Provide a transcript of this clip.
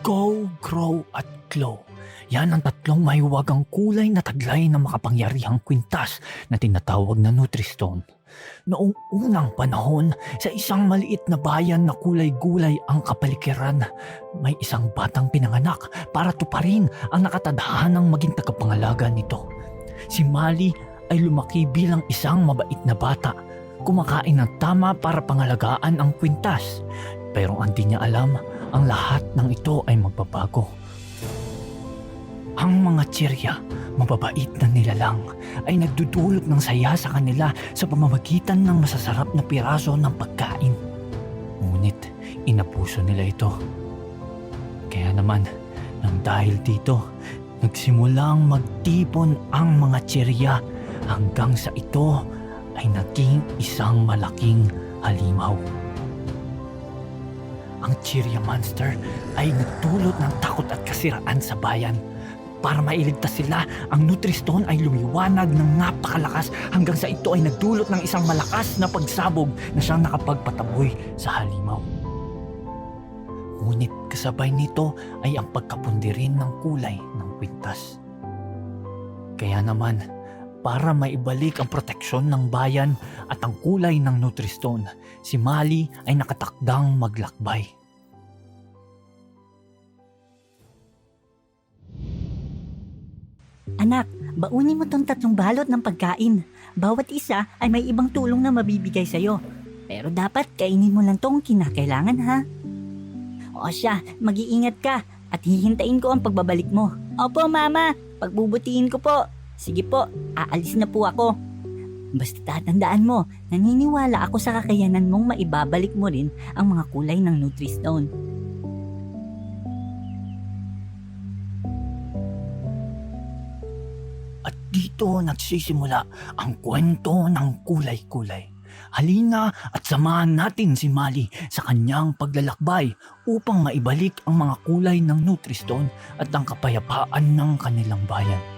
Go, Grow at Glow. Yan ang tatlong mahiwagang kulay na taglay ng makapangyarihang kwintas na tinatawag na Nutri-Stone. Noong unang panahon, sa isang maliit na bayan na kulay-gulay ang kapaligiran, may isang batang pinanganak para tuparin ang nakatadhanang maging tagapangalaga nito. Si Mali ay lumaki bilang isang mabait na bata, kumakain ng tama para pangalagaan ang kwintas. Pero ang di niya alam, ang lahat ng ito ay magbabago. Ang mga tsirya, mababait na nilalang, ay nagdudulot ng saya sa kanila sa pamamagitan ng masasarap na piraso ng pagkain. Ngunit inapuso nila ito. Kaya naman, nang dahil dito, nagsimulang magtipon ang mga tsirya hanggang sa ito ay naging isang malaking halimaw. Ang Tsirya Monster ay nagdulot ng takot at kasiraan sa bayan. Para mailigtas sila, ang Nutri-Stone ay lumiwanag ng napakalakas hanggang sa ito ay nagdulot ng isang malakas na pagsabog na siyang nakapagpataboy sa halimaw. Ngunit kasabay nito ay ang pagkapundi rin ng kulay ng kwintas. Kaya naman, para maibalik ang proteksyon ng bayan at ang kulay ng Nutri-Stone, si Mali ay nakatakdang maglakbay. Anak, baunin mo tong 3 balot ng pagkain. Bawat isa ay may ibang tulong na mabibigay sa'yo. Pero dapat kainin mo lang tong kinakailangan, ha? O siya, mag-iingat ka at hihintayin ko ang pagbabalik mo. Opo, Mama. Pagbubutihin ko po. Sige po, aalis na po ako. Basta tatandaan mo, naniniwala ako sa kakayanan mong maibabalik mo rin ang mga kulay ng Nutri-Stone. At dito nagsisimula ang kwento ng kulay-kulay. Halina at samahan natin si Mali sa kanyang paglalakbay upang maibalik ang mga kulay ng Nutri-Stone at ang kapayapaan ng kanilang bayan.